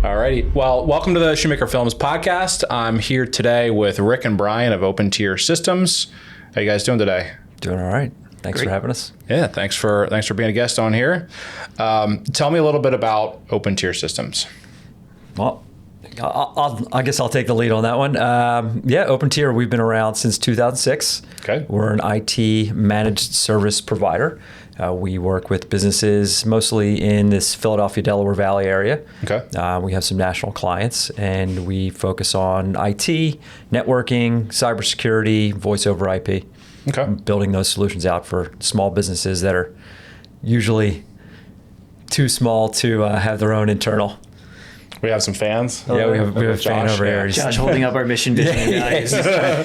Alrighty. Well, welcome to the Shoemaker Films podcast. I'm here today with Rick and Brian of OpenTier Systems. How you guys doing today? Doing all right. Thanks for having us. Yeah, thanks for being a guest on here. Tell me a little bit about OpenTier Systems. Well, I guess I'll take the lead on that one. OpenTier, we've been around since 2006. Okay. We're an IT managed service provider. We work with businesses mostly in this Philadelphia, Delaware Valley area. Okay. We have some national clients, and we focus on IT, networking, cybersecurity, voice over IP. Okay. Building those solutions out for small businesses that are usually too small to have their own internal. We have some fans. Yeah, we have a fan over here. Josh holding up our mission vision, guys.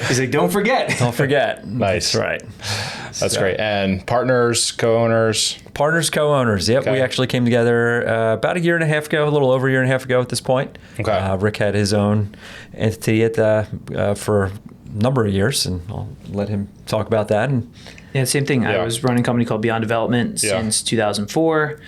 He's like, don't forget. Don't forget. Nice. That's right. That's great. And partners, co-owners? Partners, co-owners. Yep. Okay. We actually came together about a year and a half ago, a little over a year and a half ago at this point. Okay. Rick had his own entity for a number of years, and I'll let him talk about that. And Yeah, same thing. Yeah. I was running a company called Beyond Development since 2004.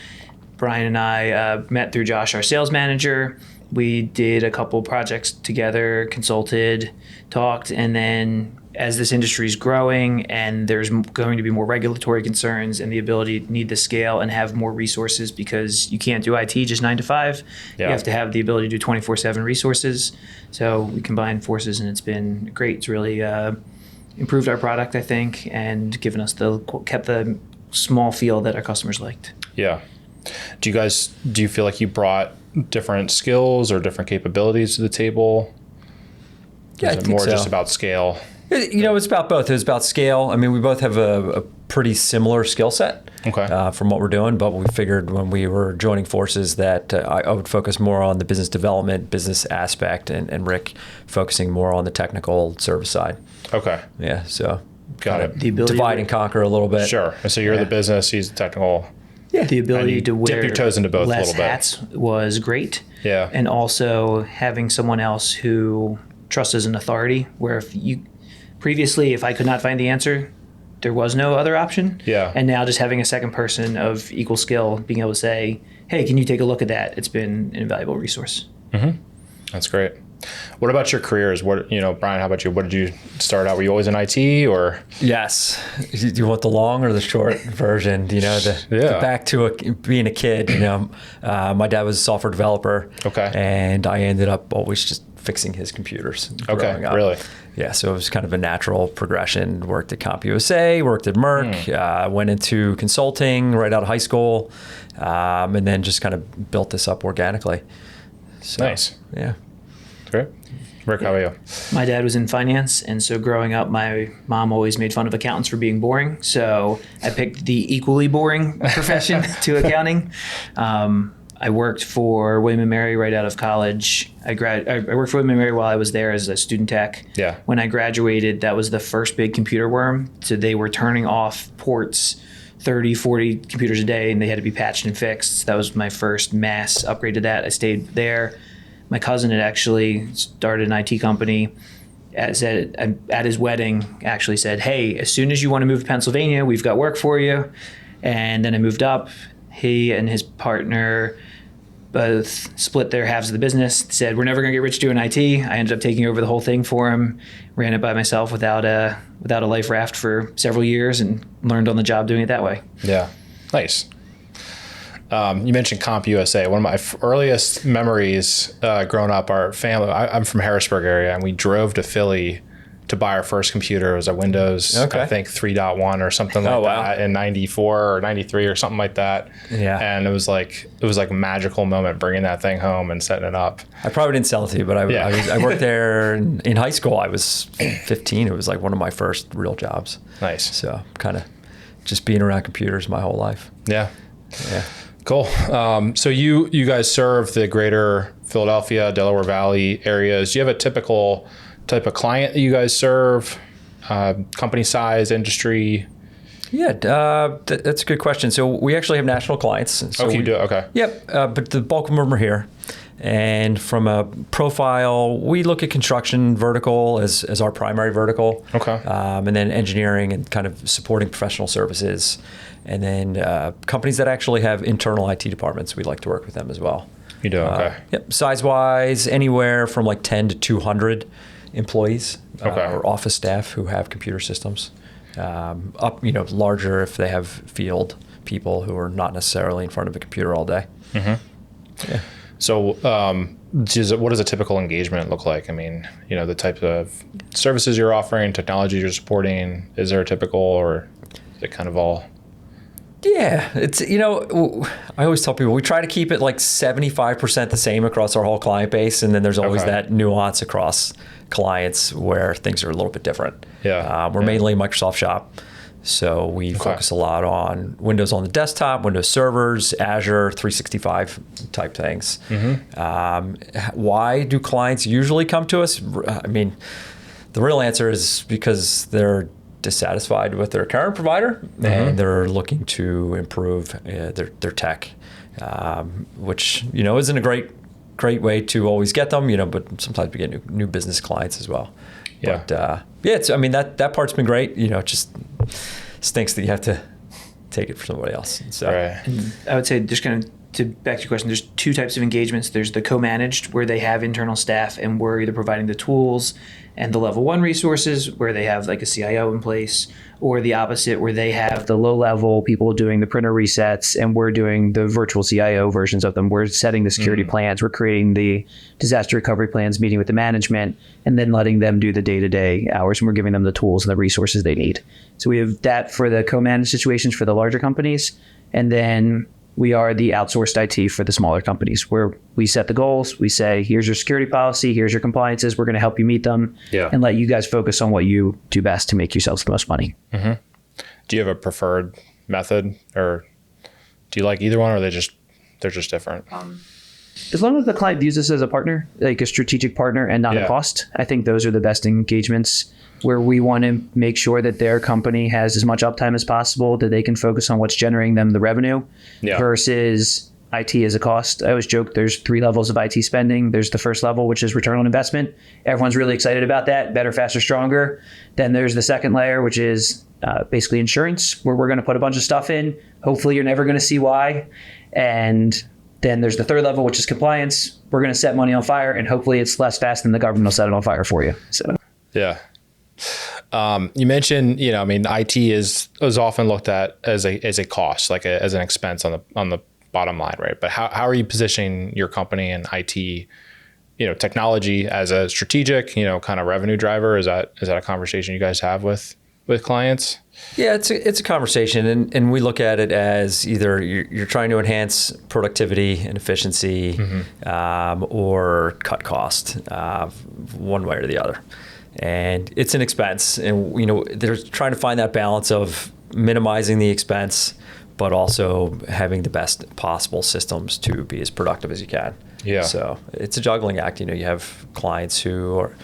Brian and I met through Josh, our sales manager. We did a couple projects together, consulted, talked, and then as this industry is growing and there's going to be more regulatory concerns and the ability to need to scale and have more resources because you can't do IT just 9 to 5. Yeah. You have to have the ability to do 24/7 resources. So we combined forces and it's been great. It's really improved our product, I think, and given us kept the small feel that our customers liked. Yeah. Do you feel like you brought different skills or different capabilities to the table? Yeah, Is I it think more so. just about scale? It's about both. It's about scale. I mean, we both have a pretty similar skill set from what we're doing, but we figured when we were joining forces that I would focus more on the business development, business aspect, and Rick focusing more on the technical service side. Okay. Yeah, so Got it. The ability divide and conquer a little bit. Sure. And so you're the business, he's the technical. Yeah, the And ability you to wear dip your toes into both a less little bit. hats was great. Yeah. And also having someone else who trusts as an authority, where if I could not find the answer, there was no other option. Yeah. And now just having a second person of equal skill, being able to say, hey, can you take a look at that? It's been an invaluable resource. That's great. What about your careers? Brian, how about you? What did you start out? Were you always in IT or? Yes. Do you want the long or the short version? The back to being a kid. My dad was a software developer. Okay. And I ended up always just fixing his computers. Growing up. Really? Yeah. So it was kind of a natural progression. Worked at CompUSA, worked at Merck, went into consulting right out of high school, and then just kind of built this up organically. So, Nice. Yeah. Great. Rick, how are you? My dad was in finance, and so growing up, my mom always made fun of accountants for being boring. So I picked the equally boring profession to accounting. I worked for William & Mary right out of college. I worked for William & Mary while I was there as a student tech. Yeah. When I graduated, that was the first big computer worm. So they were turning off ports 30, 40 computers a day, and they had to be patched and fixed. That was my first mass upgrade to that. I stayed there. My cousin had actually started an IT company. At his wedding, actually said, hey, as soon as you want to move to Pennsylvania, we've got work for you. And then I moved up. He and his partner both split their halves of the business, said, we're never going to get rich doing IT. I ended up taking over the whole thing for him, ran it by myself without a life raft for several years and learned on the job doing it that way. Yeah. Nice. You mentioned CompUSA. One of my earliest memories growing up, our family, I'm from Harrisburg area, and we drove to Philly to buy our first computer. It was a Windows, I think 3.1 or something like that in 94 or 93 or something like that. Yeah. And it was like a magical moment bringing that thing home and setting it up. I probably didn't sell it to you, but I worked there in high school. I was 15. It was like one of my first real jobs. Nice. So kind of just being around computers my whole life. Yeah. Yeah. Cool. So you guys serve the greater Philadelphia, Delaware Valley areas. Do you have a typical type of client that you guys serve? Company size, industry? Yeah, that's a good question. So we actually have national clients. So You do? Okay. Yep, but the bulk of them are here. And from a profile, we look at construction vertical as our primary vertical. Okay. And then engineering and kind of supporting professional services. And then companies that actually have internal IT departments, we like to work with them as well. You do, okay. Yep. Size-wise, anywhere from like 10 to 200 employees or office staff who have computer systems. Up, larger if they have field people who are not necessarily in front of a computer all day. Mm-hmm. Yeah. So, what does a typical engagement look like? I mean, the type of services you're offering, technology you're supporting. Is there a typical, or is it kind of all? Yeah, it's, I always tell people we try to keep it like 75% the same across our whole client base. And then there's always that nuance across clients where things are a little bit different. Yeah. We're mainly a Microsoft shop. So we focus a lot on Windows on the desktop, Windows servers, Azure 365 type things. Mm-hmm. Why do clients usually come to us? I mean, the real answer is because they're dissatisfied with their current provider, mm-hmm. and they're looking to improve their tech, which isn't a great way to always get them, but sometimes we get new business clients as well. Yeah. But that part's been great. It just stinks that you have to take it for somebody else. So I would say just kind of to back to your question, there's two types of engagements. There's the co-managed, where they have internal staff and we're either providing the tools and the level 1 resources where they have like a CIO in place, or the opposite where they have the low level people doing the printer resets and we're doing the virtual CIO versions of them. We're setting the security plans, we're creating the disaster recovery plans, meeting with the management, and then letting them do the day-to-day hours, and we're giving them the tools and the resources they need. So we have that for the co-managed situations for the larger companies, and then we are the outsourced IT for the smaller companies, where we set the goals. We say, here's your security policy, here's your compliances. We're going to help you meet them, and let you guys focus on what you do best to make yourselves the most money. Mm-hmm. Do you have a preferred method, or do you like either one, or they're just different? As long as the client views us as a partner, like a strategic partner and not a cost, I think those are the best engagements, where we want to make sure that their company has as much uptime as possible, that they can focus on what's generating them the revenue versus IT as a cost. I always joke there's 3 levels of IT spending. There's the first level, which is return on investment. Everyone's really excited about that. Better, faster, stronger. Then there's the second layer, which is basically insurance, where we're going to put a bunch of stuff in. Hopefully you're never going to see why. And then there's the third level, which is compliance. We're going to set money on fire, and hopefully it's less fast than the government will set it on fire for you. So yeah. You mentioned, IT is often looked at as a cost, like as an expense on the bottom line, right? But how are you positioning your company and IT, technology as a strategic, kind of revenue driver? Is that a conversation you guys have with clients? Yeah, it's a conversation, and we look at it as either you're trying to enhance productivity and efficiency, mm-hmm. Or cut cost, one way or the other. And it's an expense, and they're trying to find that balance of minimizing the expense, but also having the best possible systems to be as productive as you can. Yeah. So it's a juggling act. You have clients who are,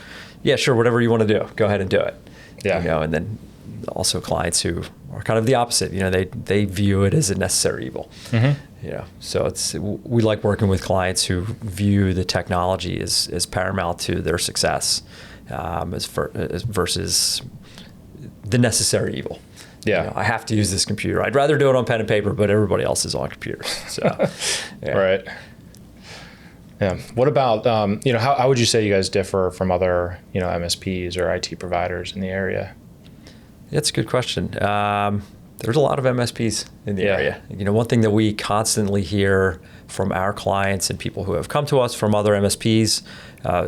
sure, whatever you want to do, go ahead and do it. Yeah. And then also clients who are kind of the opposite. They view it as a necessary evil. Mm-hmm. So we like working with clients who view the technology as paramount to their success. Versus the necessary evil. Yeah, I have to use this computer. I'd rather do it on pen and paper, but everybody else is on computers. So, Right. Yeah. What about how would you say you guys differ from other MSPs or IT providers in the area? That's a good question. There's a lot of MSPs in the area. One thing that we constantly hear from our clients and people who have come to us from other MSPs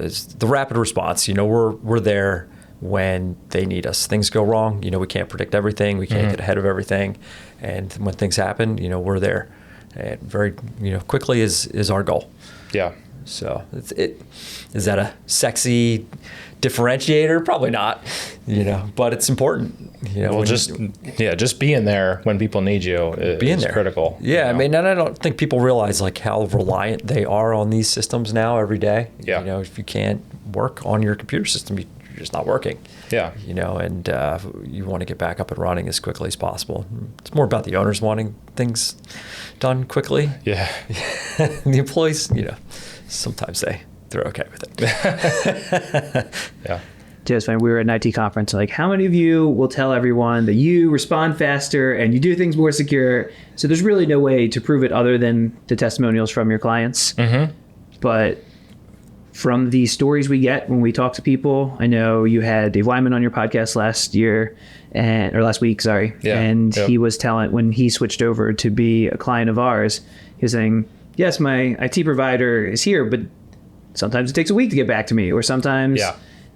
is the rapid response. We're there when they need us. Things go wrong. We can't predict everything. We can't get ahead of everything. And when things happen, we're there. And very, quickly is our goal. Yeah. So is that a sexy differentiator? Probably not, but it's important. Well, just being there when people need you is critical. Yeah, I mean, and I don't think people realize like how reliant they are on these systems now every day. Yeah. If you can't work on your computer system, you're just not working. Yeah. And you want to get back up and running as quickly as possible. It's more about the owners wanting things done quickly. Yeah. And the employees, sometimes they're okay with it. Yeah. too. It's funny. We were at an IT conference. Like, how many of you will tell everyone that you respond faster and you do things more secure? So there's really no way to prove it other than the testimonials from your clients. Mm-hmm. But from the stories we get when we talk to people, I know you had Dave Wyman on your podcast last week, sorry. Yeah. And he was telling, when he switched over to be a client of ours, he was saying, yes, my IT provider is here, but sometimes it takes a week to get back to me, or sometimes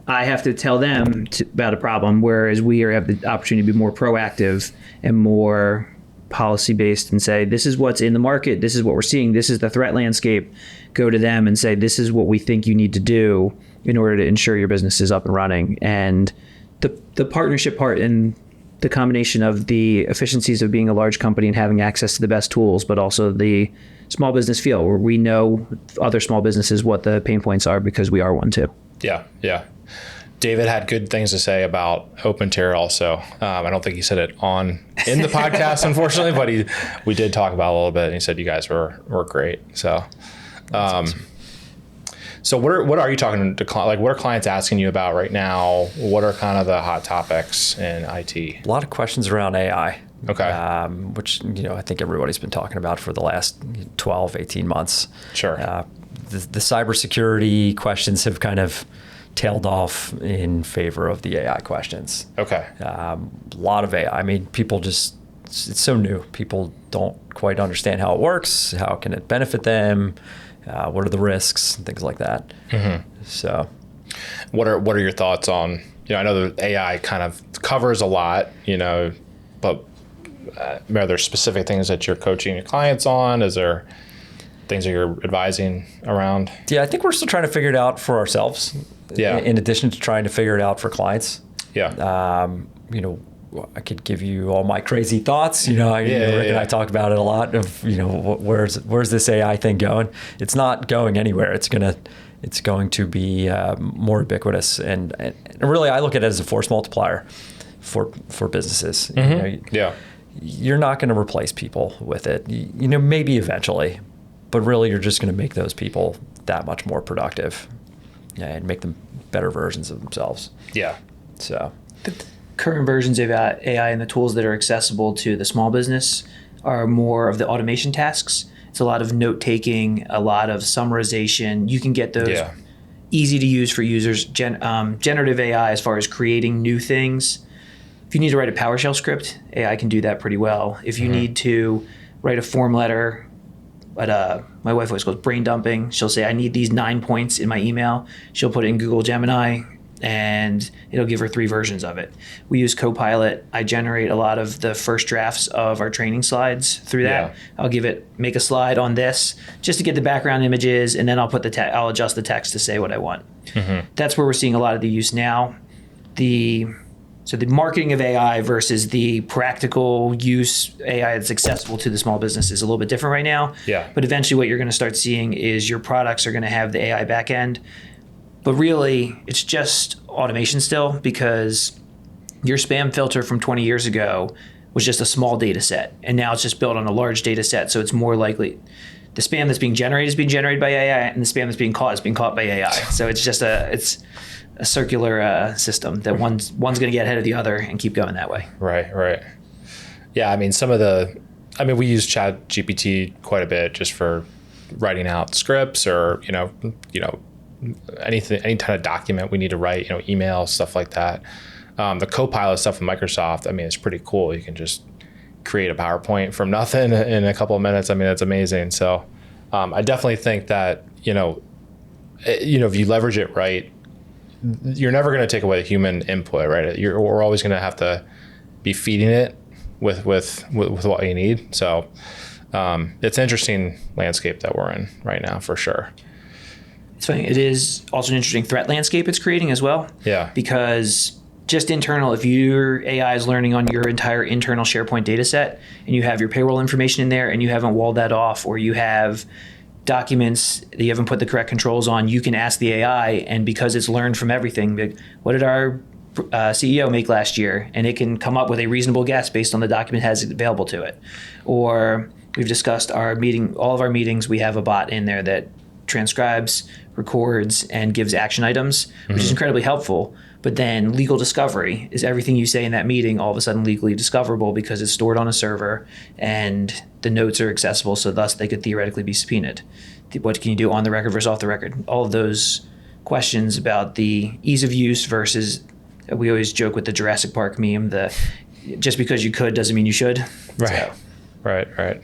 I have to tell them about a problem, whereas we have the opportunity to be more proactive and more policy-based and say, this is what's in the market, this is what we're seeing, this is the threat landscape. Go to them and say, this is what we think you need to do in order to ensure your business is up and running. And the partnership part and the combination of the efficiencies of being a large company and having access to the best tools, but also the small business feel where we know other small businesses what the pain points are because we are one too. Yeah, yeah. David had good things to say about OpenTier also. I don't think he said it in the podcast, unfortunately, but we did talk about it a little bit, and he said you guys were great. So, so what are you talking to like? What are clients asking you about right now? What are kind of the hot topics in IT? A lot of questions around AI. Okay. Which, I think everybody's been talking about for the last 12, 18 months. Sure. The cybersecurity questions have kind of tailed off in favor of the AI questions. Okay. A lot of AI. I mean, people just, it's so new. People don't quite understand how it works. How can it benefit them? What are the risks and things like that? Mm-hmm. So what are your thoughts on, I know the AI kind of covers a lot, but are there specific things that you're coaching your clients on? Is there things that you're advising around? Yeah, I think we're still trying to figure it out for ourselves. Yeah. In addition to trying to figure it out for clients. Yeah. I could give you all my crazy thoughts. Rick and I talk about it a lot of, where's this AI thing going? It's not going anywhere. It's going to be more ubiquitous. And really, I look at it as a force multiplier for businesses. Mm-hmm. You're not going to replace people with it. Maybe eventually, but really you're just going to make those people that much more productive and make them better versions of themselves. Yeah. So the current versions of AI and the tools that are accessible to the small business are more of the automation tasks. It's a lot of note taking, a lot of summarization. You can get those easy to use for users. Generative AI, as far as creating new things. If you need to write a PowerShell script, AI can do that pretty well. If you need to write a form letter, but my wife always goes brain dumping. She'll say, I need these 9 points in my email. She'll put it in Google Gemini, and it'll give her 3 versions of it. We use Copilot. I generate a lot of the first drafts of our training slides through that. I'll make a slide on this just to get the background images, and then I'll put I'll adjust the text to say what I want. Mm-hmm. That's where we're seeing a lot of the use now. So the marketing of AI versus the practical use AI that's accessible to the small business is a little bit different right now. Yeah. But eventually what you're going to start seeing is your products are going to have the AI backend. But really, it's just automation still, because your spam filter from 20 years ago was just a small data set. And now it's just built on a large data set. So it's more likely the spam that's being generated is being generated by AI, and the spam that's being caught is being caught by AI. So it's just a circular system that one's going to get ahead of the other and keep going that way. Right. Yeah, I mean, we use ChatGPT quite a bit just for writing out scripts or, any kind of document we need to write, email, stuff like that. The Copilot stuff from Microsoft, it's pretty cool. You can just create a PowerPoint from nothing in a couple of minutes. That's amazing. So I definitely think that, if you leverage it right, you're never going to take away human input, right? We're always going to have to be feeding it with what you need. So it's an interesting landscape that we're in right now, for sure. It's funny. It is also an interesting threat landscape it's creating as well. Yeah. Because just internal, if your AI is learning on your entire internal SharePoint data set and you have your payroll information in there and you haven't walled that off, or you have documents that you haven't put the correct controls on, you can ask the AI, and because it's learned from everything, what did our CEO make last year? And it can come up with a reasonable guess based on the document it has available to it. Or we've discussed all of our meetings, we have a bot in there that transcribes, records, and gives action items, which is incredibly helpful. But then legal discovery is everything you say in that meeting all of a sudden legally discoverable because it's stored on a server and the notes are accessible, so thus they could theoretically be subpoenaed. What can you do on the record versus off the record? All of those questions about the ease of use versus, we always joke with the Jurassic Park meme, the just because you could doesn't mean you should. Right. So. Right.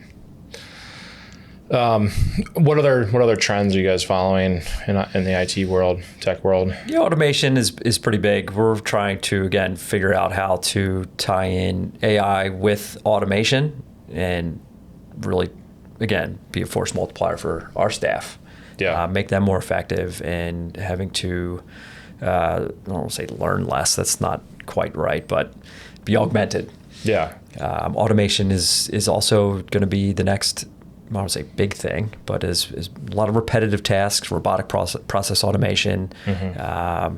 What other trends are you guys following in the IT world, tech world? Yeah, automation is pretty big. We're trying to, again, figure out how to tie in AI with automation and really, again, be a force multiplier for our staff. Yeah. Make them more effective, and having to, I don't want to say learn less, that's not quite right, but be augmented. Yeah. Automation is also going to be the next, I don't want to say big thing, but is a lot of repetitive tasks, robotic process automation. Mm-hmm.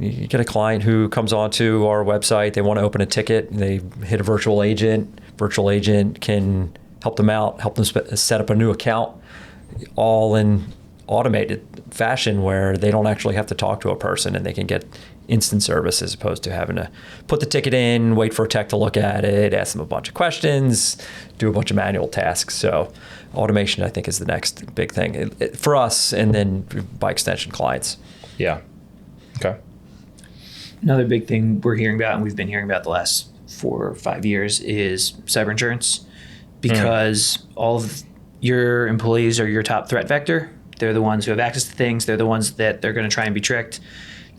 You get a client who comes onto our website, they want to open a ticket, they hit a virtual agent. Virtual agent can help them out, help them set up a new account, all in automated fashion where they don't actually have to talk to a person and they can get instant service as opposed to having to put the ticket in, wait for a tech to look at it, ask them a bunch of questions, do a bunch of manual tasks. So automation, I think, is the next big thing for us, and then by extension, clients. Yeah. Okay. Another big thing we're hearing about, and we've been hearing about the last 4 or 5 years, is cyber insurance, because all of your employees are your top threat vector. They're the ones who have access to things. They're the ones that they're going to try and be tricked.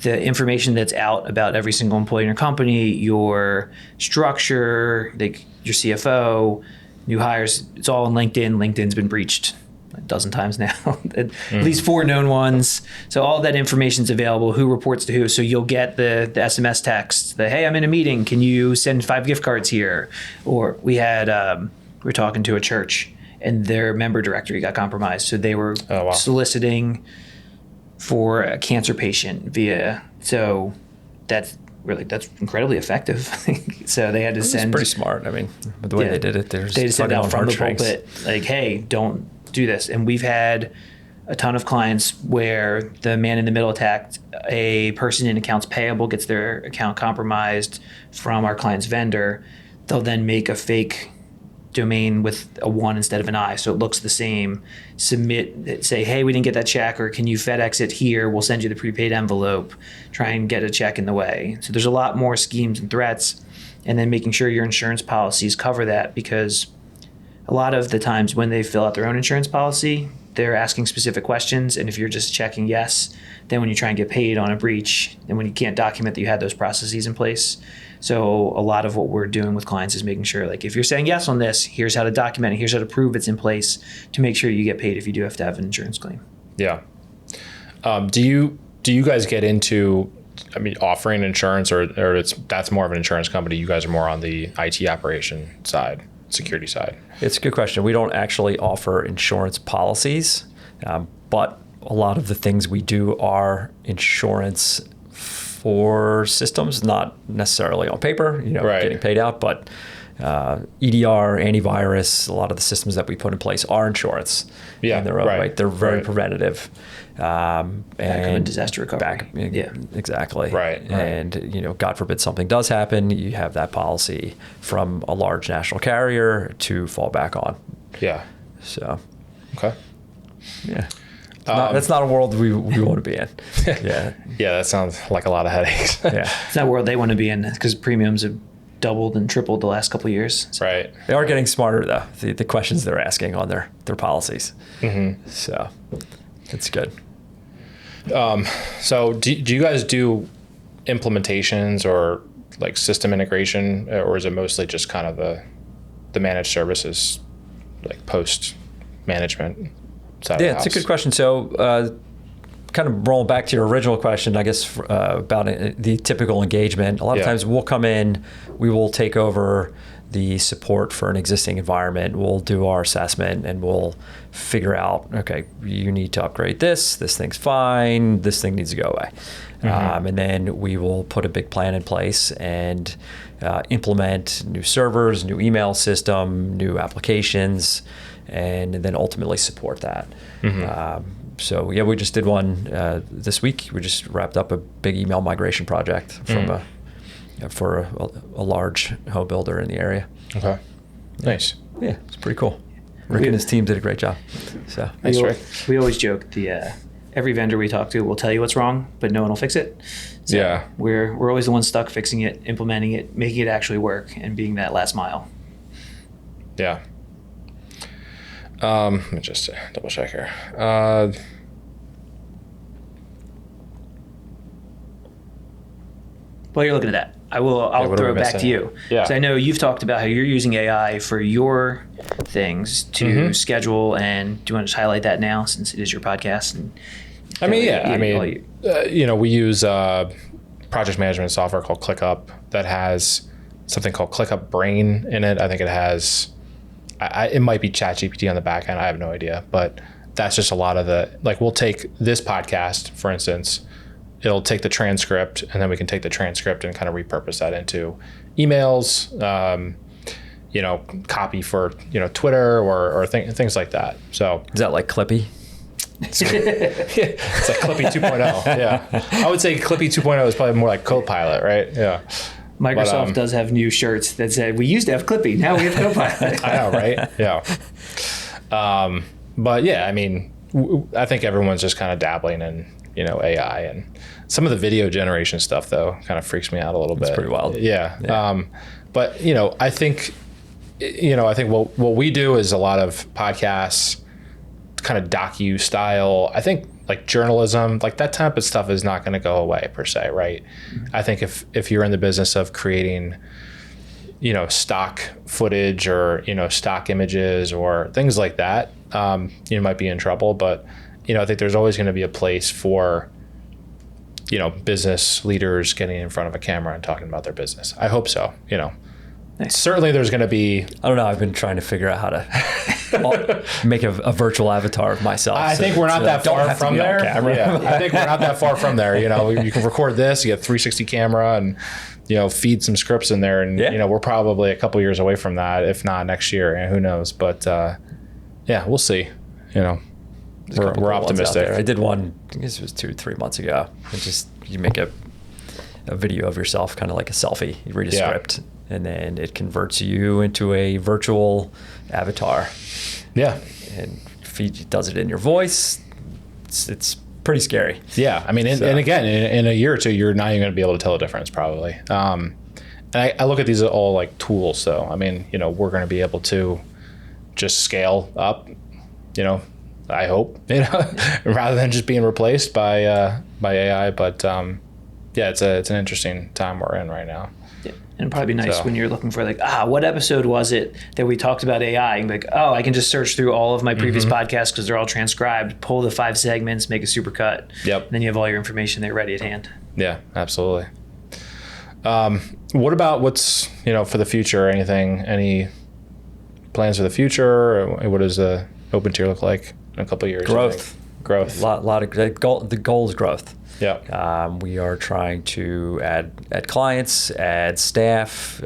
The information that's out about every single employee in your company, your structure, your CFO, new hires, it's all on LinkedIn. LinkedIn's been breached a dozen times now, at least 4 known ones. So all that information's available, who reports to who. So you'll get the SMS text, hey, I'm in a meeting. Can you send 5 gift cards here? Or we were talking to a church and their member directory got compromised. So they were soliciting for a cancer patient so that's incredibly effective. So they had to send. It's pretty smart. I mean, the way they did it, they just sent out from the pulpit, like, hey, don't do this. And we've had a ton of clients where the man in the middle attacked a person in accounts payable, gets their account compromised from our client's vendor. They'll then make a fake domain with a 1 instead of an I, so it looks the same. Submit, say, hey, we didn't get that check, or can you FedEx it here? We'll send you the prepaid envelope. Try and get a check in the way. So there's a lot more schemes and threats, and then making sure your insurance policies cover that, because a lot of the times when they fill out their own insurance policy, they're asking specific questions, and if you're just checking yes, then when you try and get paid on a breach, and when you can't document that you had those processes in place. So a lot of what we're doing with clients is making sure, like, if you're saying yes on this, here's how to document it, here's how to prove it's in place to make sure you get paid if you do have to have an insurance claim. Yeah. Do you guys get into, offering insurance, or that's more of an insurance company? You guys are more on the IT operation side, security side. It's a good question. We don't actually offer insurance policies, but a lot of the things we do are insurance for systems, not necessarily on paper, getting paid out, but EDR, antivirus, a lot of the systems that we put in place are insurance in their own right. They're very preventative. And disaster recovery. Exactly. Right. And, God forbid something does happen, you have that policy from a large national carrier to fall back on. Yeah. So. Okay. Yeah. That's not a world we want to be in. Yeah. Yeah, that sounds like a lot of headaches. Yeah. It's not a world they want to be in, because premiums have doubled and tripled the last couple of years. So. Right. They are getting smarter, though, the questions they're asking on their policies. Mm-hmm. So it's good. So do you guys do implementations or like system integration, or is it mostly just kind of the managed services, like post management side? Yeah, it's a good question. So kind of rolling back to your original question, I guess, about the typical engagement. A lot of times we'll come in, we will take over the support for an existing environment. We'll do our assessment and we'll figure out, okay, you need to upgrade this thing's fine, this thing needs to go away. Mm-hmm. And then we will put a big plan in place and implement new servers, new email system, new applications, and then ultimately support that. Mm-hmm. So yeah, we just did one this week. We just wrapped up a big email migration project from for a large home builder in the area. Okay, nice. Yeah, it's pretty cool. Rick and his team did a great job. So nice, Rick. We always joke every vendor we talk to will tell you what's wrong, but no one will fix it. So yeah, we're always the ones stuck fixing it, implementing it, making it actually work, and being that last mile. Yeah. Let me just double check here. While you're looking at that, I'll throw it back to you. Yeah. Because I know you've talked about how you're using AI for your things to schedule, and do you want to just highlight that now since it is your podcast? And we use project management software called ClickUp that has something called ClickUp Brain in it. I think it has, it might be ChatGPT on the back end. I have no idea, but that's just a lot of we'll take this podcast, for instance, it'll take the transcript, and then we can take the transcript and kind of repurpose that into emails, copy for, Twitter or things like that. So is that like Clippy? It's like Clippy 2.0. Yeah. I would say Clippy 2.0 is probably more like Copilot, right? Yeah. Microsoft does have new shirts that say, we used to have Clippy, now we have Copilot. I know, right? Yeah. But yeah, I mean, I think everyone's just kind of dabbling in, AI, and some of the video generation stuff though kind of freaks me out a little bit. It's pretty wild. Yeah. But I think what we do is a lot of podcasts, kind of docu style. I think like journalism, like that type of stuff is not going to go away per se, right? I think if you're in the business of creating, stock footage or, stock images or things like that, you might be in trouble. But, I think there's always going to be a place for, business leaders getting in front of a camera and talking about their business. I hope so, Nice. Certainly there's going to be... I don't know. I've been trying to figure out how to make a virtual avatar of myself. I think we're not that far from there. Yeah, I think we're not that far from there. You can record this, you get 360 camera and, feed some scripts in there. And, we're probably a couple years away from that, if not next year. And who knows? But, we'll see. We're optimistic. I did one, I guess it was 2-3 months ago. You make a video of yourself, kind of like a selfie. You read a script, and then it converts you into a virtual avatar. Yeah. And does it in your voice. It's pretty scary. Yeah. I mean, and again, in a year or two, you're not even going to be able to tell the difference probably. And I look at these as all like tools. So, I mean, we're going to be able to just scale up, I hope, rather than just being replaced by AI. But it's an interesting time we're in right now. Yeah. And it'd probably be nice when you're looking for what episode was it that we talked about AI? And I can just search through all of my previous podcasts because they're all transcribed, pull the 5 segments, make a supercut. Yep. And then you have all your information there ready at hand. Yeah, absolutely. What about what's, for the future? Any plans for the future? Or what does OpenTier look like in a couple of years? Growth. A lot of the goal is growth. Yeah. We are trying to add clients, add staff,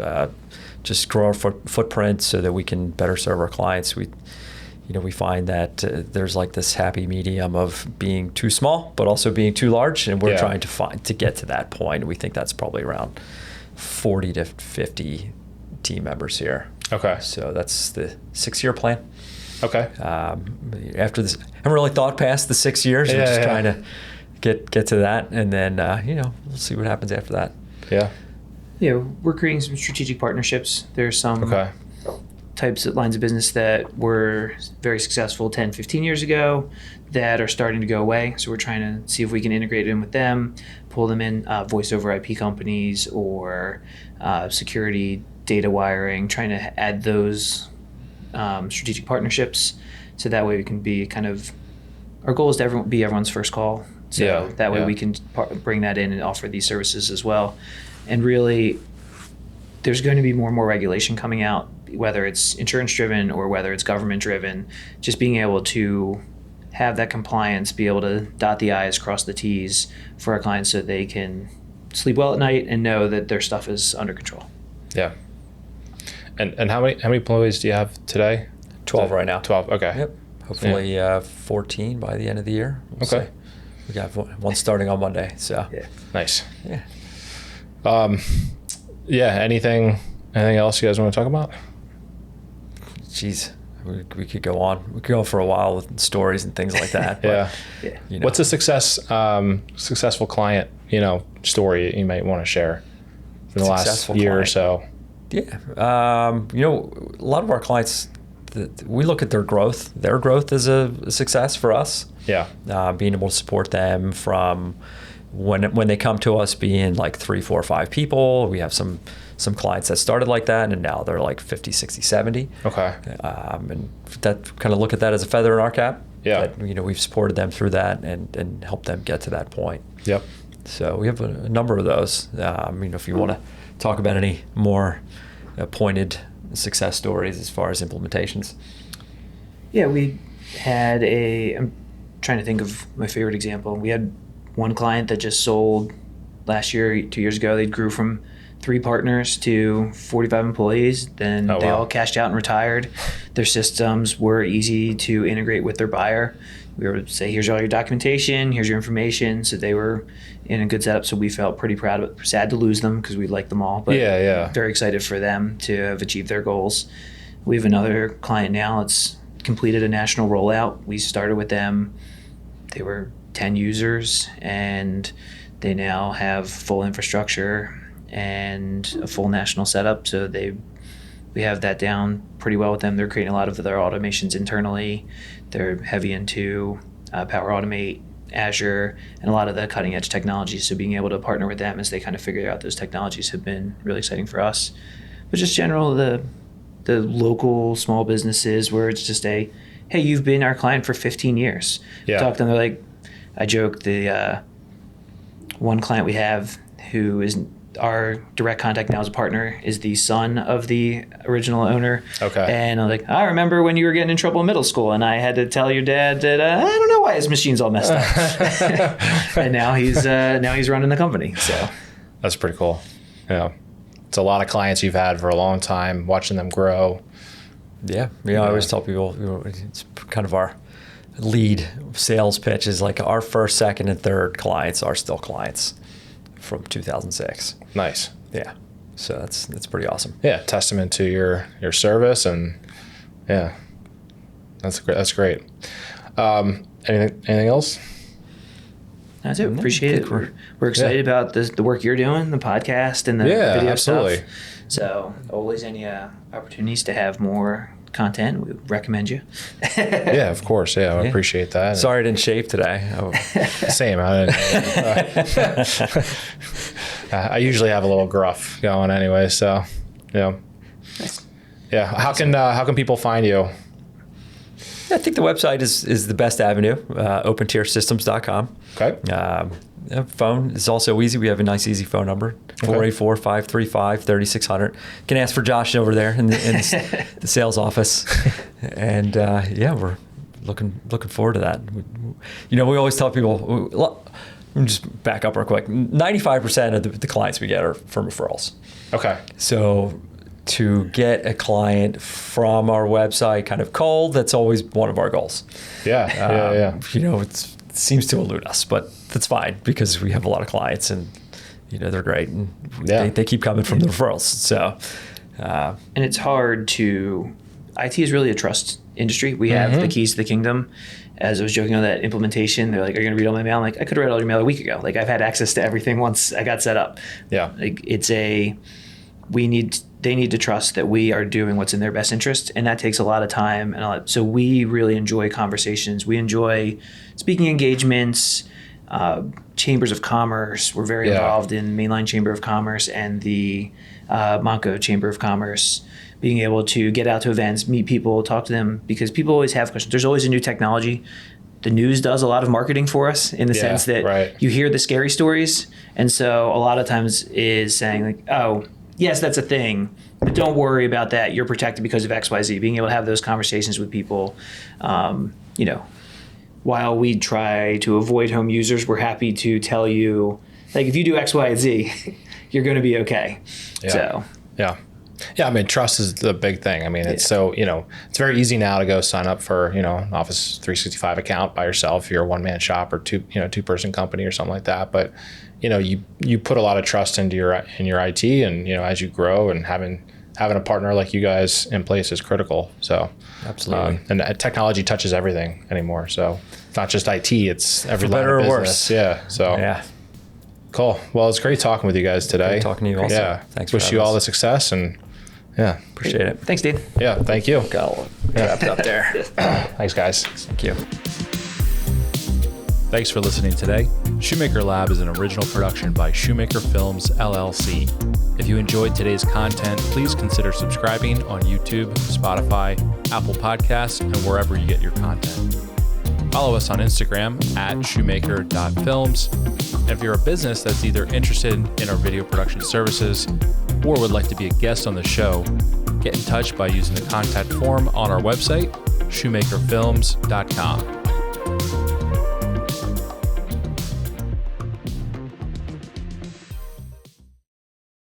just grow our footprint so that we can better serve our clients. We find that there's like this happy medium of being too small, but also being too large, and we're trying to get to that point. We think that's probably around 40 to 50 team members here. Okay. So that's the 6-year plan. Okay. After this, I haven't really thought past the 6 years. We're just trying to get to that, and then we'll see what happens after that. Yeah. We're creating some strategic partnerships. There's some types of lines of business that were very successful 10, 15 years ago that are starting to go away. So we're trying to see if we can integrate in with them, pull them in, voice over IP companies or security, data wiring, trying to add those strategic partnerships. So that way we can be our goal is to be everyone's first call. So that way we can bring that in and offer these services as well. And really, there's going to be more and more regulation coming out, whether it's insurance-driven or whether it's government-driven. Just being able to have that compliance, be able to dot the I's, cross the T's for our clients so they can sleep well at night and know that their stuff is under control. Yeah. And how many employees do you have today? 12 right now. 12, okay. Yep. Hopefully 14 by the end of the year. We'll okay. see. We got one starting on Monday. So Nice. Yeah. Anything else you guys want to talk about? Jeez, we could go on. We could go for a while with stories and things like that. Yeah. You know. What's a successful client, story you might want to share in the last year or so? Yeah. A lot of our clients, we look at their growth. Their growth is a success for us. Yeah. Being able to support them from when they come to us being like 3, 4, 5 people. We have some clients that started like that and now they're like 50, 60, 70. Okay. And that kind of look at that as a feather in our cap. Yeah. That, we've supported them through that and helped them get to that point. Yep. So we have a number of those. If you want to talk about any more pointed success stories as far as implementations. Yeah, we had I'm trying to think of my favorite example. We had one client that just sold last year, 2 years ago. They grew from 3 partners to 45 employees. Then they all cashed out and retired. Their systems were easy to integrate with their buyer. We were to say, here's all your documentation, here's your information. So they were in a good setup. So we felt pretty proud of it. Sad to lose them because we liked them all, but very excited for them to have achieved their goals. We have another client now. It's completed a national rollout. We started with them. They were 10 users and they now have full infrastructure and a full national setup. So we have that down pretty well with them. They're creating a lot of their automations internally. They're heavy into Power Automate, Azure, and a lot of the cutting edge technologies. So being able to partner with them as they kind of figure out those technologies have been really exciting for us. But just general, the local small businesses where it's just hey, you've been our client for 15 years. Yeah. Talk to them, they're like, I joke, the one client we have who is our direct contact now as a partner is the son of the original owner. Okay. And I'm like, I remember when you were getting in trouble in middle school and I had to tell your dad that I don't know why his machine's all messed up. And now he's running the company. So that's pretty cool. Yeah. It's a lot of clients you've had for a long time, watching them grow. Yeah. I always tell people, it's kind of our lead sales pitch is like our first, second, and third clients are still clients from 2006. Nice. Yeah. So that's pretty awesome. Yeah. Testament to your service and that's great. That's great. Anything else? That's it. Appreciate it. We're excited about the work you're doing, the podcast and the video absolutely. stuff. So always any opportunities to have more content, we recommend you. Yeah, of course. Yeah, I appreciate that. Sorry I didn't shave today. Same. I usually have a little gruff going anyway, so yeah. How can people find you? I think the website is the best avenue, OpenTierSystems.com. Okay. Phone is also easy. We have a nice, easy phone number, 484-535-3600. Can ask for Josh over there in the sales office. And we're looking forward to that. We always tell people, let me just back up real quick. 95% of the clients we get are from referrals. Okay. So to get a client from our website kind of cold, that's always one of our goals. Yeah. It seems to elude us, but that's fine because we have a lot of clients and they're great and they keep coming from the referrals. So and it's hard IT is really a trust industry. We have the keys to the kingdom. As I was joking on that implementation, they're like, are you going to read all my mail? I'm like, I could have read all your mail a week ago. Like I've had access to everything once I got set up. Yeah. Like they need to trust that we are doing what's in their best interest, and that takes a lot of time. So we really enjoy conversations. We enjoy speaking engagements, chambers of commerce. We're very involved in Mainline Chamber of Commerce and the Monco Chamber of Commerce, being able to get out to events, meet people, talk to them, because people always have questions. There's always a new technology. The news does a lot of marketing for us in the sense that you hear the scary stories. And so a lot of times is saying like, oh, yes, that's a thing, but don't worry about that. You're protected because of XYZ. Being able to have those conversations with people, while we try to avoid home users, we're happy to tell you, like, if you do X, Y, and Z, you're going to be okay. Yeah. Yeah, I mean, trust is the big thing. I mean, it's so, it's very easy now to go sign up for, an Office 365 account by yourself. If you're a one-man shop or two-person company or something like that. But, you put a lot of trust into your IT, and, as you grow, and having a partner like you guys in place is critical. So absolutely. And technology touches everything anymore. So it's not just IT, it's every line of business. Yeah. So yeah. Cool. Well, it's great talking with you guys today. Great talking to you also. Yeah. Thanks for Wish you all the success, and appreciate it. Thanks, Dean. Yeah. Thank you. Got all wrapped up there. Thanks, guys. Thank you. Thanks for listening today. Shoemaker Lab is an original production by Shoemaker Films, LLC. If you enjoyed today's content, please consider subscribing on YouTube, Spotify, Apple Podcasts, and wherever you get your content. Follow us on Instagram at shoemaker.films. And if you're a business that's either interested in our video production services or would like to be a guest on the show, get in touch by using the contact form on our website, shoemakerfilms.com.